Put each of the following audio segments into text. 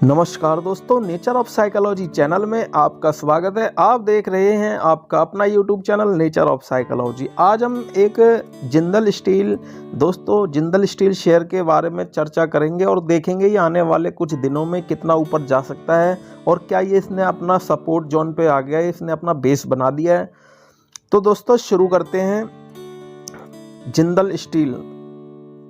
नमस्कार दोस्तों, nature of psychology channel में आपका स्वागत है। आप देख रहे हैं आपका अपना YouTube channel nature of psychology. आज हम एक जिंदल स्टील शेयर के बारे में चर्चा करेंगे और देखेंगे ये आने वाले कुछ दिनों में कितना ऊपर जा सकता है और क्या ये इसने अपना सपोर्ट जोन पे आ गया है, इसने अपना बेस बना दिया है। तो दोस्तों शुरू करते हैं। जिंदल स्टील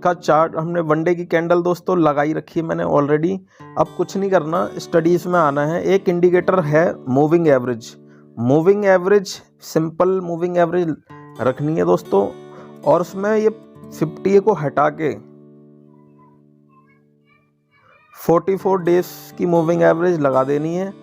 का चार्ट, हमने वनडे की कैंडल दोस्तों लगाई रखी है मैंने ऑलरेडी। अब कुछ नहीं करना, स्टडीज में आना है। एक इंडिकेटर है moving average, simple moving average रखनी है दोस्तों, और उसमें ये 50 को हटा के 44 डेज की मूविंग एवरेज लगा देनी है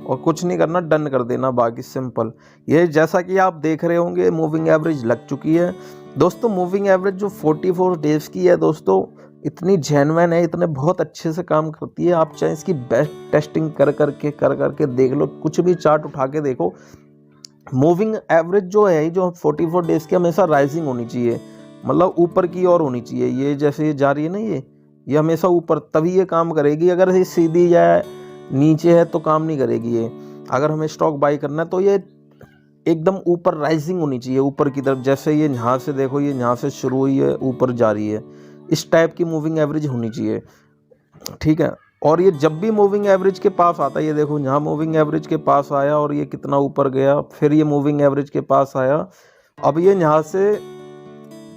और कुछ नहीं करना, डन कर देना, बाकी सिंपल। ये जैसा कि आप देख रहे होंगे मूविंग एवरेज लग चुकी है दोस्तों। मूविंग एवरेज जो 44 डेज की है दोस्तों, इतनी जेन्युइन है, इतने बहुत अच्छे से काम करती है। आप चाहे इसकी बेस्ट टेस्टिंग कर करके देख लो, कुछ भी चार्ट उठा के देखो। मूविंग एवरेज जो है, जो 44 डेज की हमेशा राइजिंग होनी चाहिए, मतलब ऊपर की ओर होनी चाहिए। ये जैसे ये जा रही है ना, ये हमेशा ऊपर, तभी ये काम करेगी। अगर ये सीधी या नीचे है तो काम नहीं करेगी ये। अगर हमें स्टॉक बाई करना है तो ये एकदम ऊपर राइजिंग होनी चाहिए, ऊपर की तरफ। जैसे ये यहाँ से देखो, ये यहाँ से शुरू हुई है, ऊपर जा रही है, इस टाइप की मूविंग एवरेज होनी चाहिए, ठीक है। और ये जब भी मूविंग एवरेज के पास आता है, ये देखो यहाँ मूविंग एवरेज के पास आया और ये कितना ऊपर गया, फिर ये मूविंग एवरेज के पास आया। अब ये यहाँ से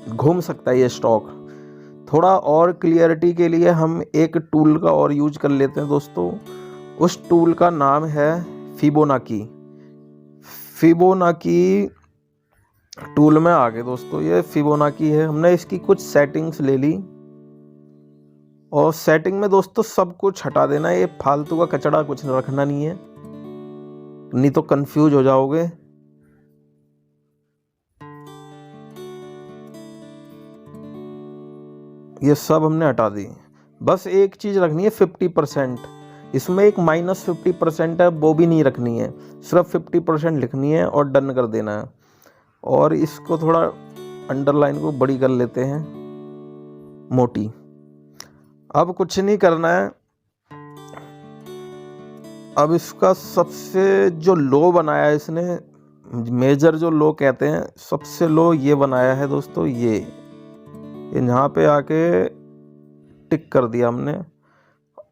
घूम सकता है ये स्टॉक। थोड़ा और क्लियरिटी के लिए हम एक टूल का और यूज कर लेते हैं दोस्तों। उस टूल का नाम है फिबोनाची टूल में आ गए दोस्तों। ये फिबोनाची है, हमने इसकी कुछ सेटिंग्स ले ली और सेटिंग में दोस्तों सब कुछ हटा देना है। ये फालतू का कचड़ा कुछ रखना नहीं है, नहीं तो कंफ्यूज हो जाओगे। ये सब हमने हटा दी। बस एक चीज रखनी है 50%। इसमें एक -50% है, वो भी नहीं रखनी है, सिर्फ 50% लिखनी है और डन कर देना है। और इसको थोड़ा अंडरलाइन को बड़ी कर लेते हैं, मोटी। अब कुछ नहीं करना है। अब इसका सबसे जो लो बनाया है इसने, मेजर जो लो कहते हैं, सबसे लो ये बनाया है दोस्तों। ये यहाँ पे आके टिक कर दिया हमने।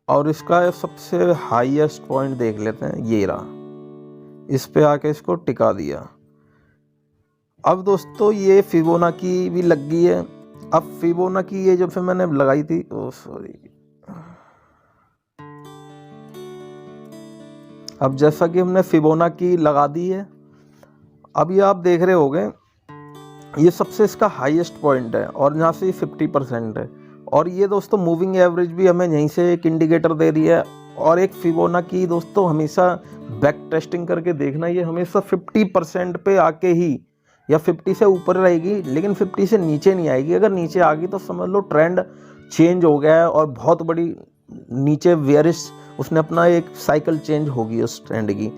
और इसका सबसे हाईएस्ट पॉइंट देख लेते हैं, ये रहा, इस पे आके इसको टिका दिया। अब दोस्तों ये फिबोनाची भी लग गई है। अब फिबोनाची ये जो फिर मैंने लगाई थी, अब जैसा कि हमने फिबोनाची लगा दी है, अब ये आप देख रहे होंगे, ये सबसे इसका हाईएस्ट पॉइंट है और यहाँ से 50% है। और ये दोस्तों मूविंग एवरेज भी हमें यहीं से एक इंडिकेटर दे रही है। और एक फिबोनाची दोस्तों हमेशा बैक टेस्टिंग करके देखना, ये हमेशा 50% पे आके ही या 50 से ऊपर रहेगी, लेकिन 50 से नीचे नहीं आएगी। अगर नीचे आ गई तो समझ लो ट्रेंड चेंज हो गया है और बहुत बड़ी नीचे वेयरिश, उसने अपना एक साइकिल चेंज होगी उस ट्रेंड की।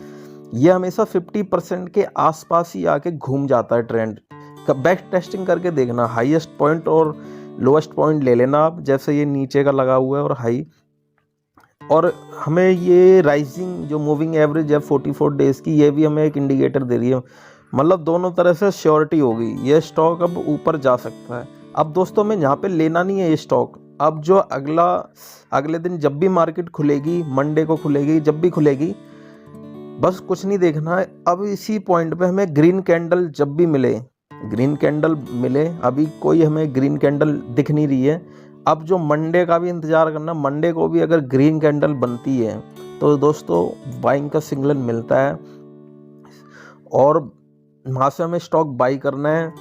ये हमेशा 50% के आसपास ही आके घूम जाता है ट्रेंड का। बैक टेस्टिंग करके देखना, हाईएस्ट पॉइंट और लोएस्ट पॉइंट ले लेना आप, जैसे ये नीचे का लगा हुआ है और हाई। और हमें ये राइजिंग जो मूविंग एवरेज है 44 डेज की, ये भी हमें एक इंडिकेटर दे रही है। मतलब दोनों तरह से श्योरिटी होगी, ये स्टॉक अब ऊपर जा सकता है। अब दोस्तों में यहाँ पे लेना नहीं है ये स्टॉक। अब जो अगले दिन जब भी मार्केट खुलेगी, मंडे को खुलेगी, जब भी खुलेगी, बस कुछ नहीं देखना है। अब इसी पॉइंट पे हमें ग्रीन कैंडल जब भी मिले, अभी कोई हमें ग्रीन कैंडल दिख नहीं रही है। अब जो मंडे का भी इंतज़ार करना, मंडे को भी अगर ग्रीन कैंडल बनती है तो दोस्तों बाइंग का सिग्नल मिलता है और वहाँ से हमें स्टॉक बाई करना है।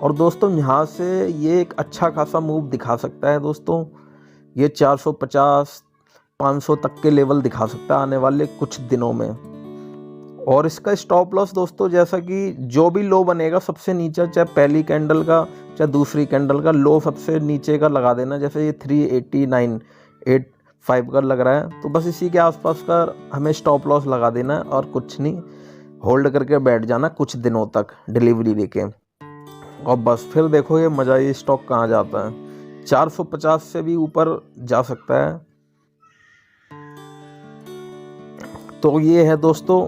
और दोस्तों यहाँ से ये एक अच्छा खासा मूव दिखा सकता है दोस्तों। ये 450-500 तक के लेवल दिखा सकता है आने वाले कुछ दिनों में। और इसका स्टॉप लॉस दोस्तों, जैसा कि जो भी लो बनेगा सबसे नीचे, चाहे पहली कैंडल का चाहे दूसरी कैंडल का, लो सबसे नीचे का लगा देना। जैसे ये 389.85 का लग रहा है, तो बस इसी के आसपास का हमें स्टॉप लॉस लगा देना है और कुछ नहीं, होल्ड करके बैठ जाना कुछ दिनों तक डिलीवरी लेके। और बस फिर देखो ये मज़ा, ये स्टॉक कहाँ जाता है। 450 से भी ऊपर जा सकता है। तो ये है दोस्तों,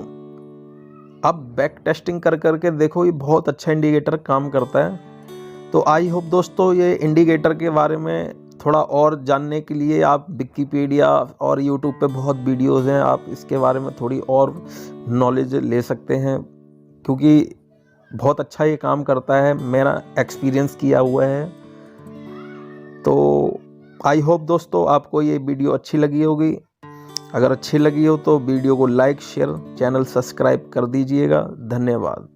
अब बैक टेस्टिंग कर करके देखो ये बहुत अच्छा इंडिकेटर काम करता है। तो आई होप दोस्तों ये इंडिकेटर के बारे में थोड़ा और जानने के लिए आप विकिपीडिया और यूट्यूब पे बहुत वीडियोज़ हैं, आप इसके बारे में थोड़ी और नॉलेज ले सकते हैं, क्योंकि बहुत अच्छा ये काम करता है, मेरा एक्सपीरियंस किया हुआ है। तो आई होप दोस्तों आपको ये वीडियो अच्छी लगी होगी। अगर अच्छी लगी हो तो वीडियो को लाइक, शेयर, चैनल सब्सक्राइब कर दीजिएगा। धन्यवाद।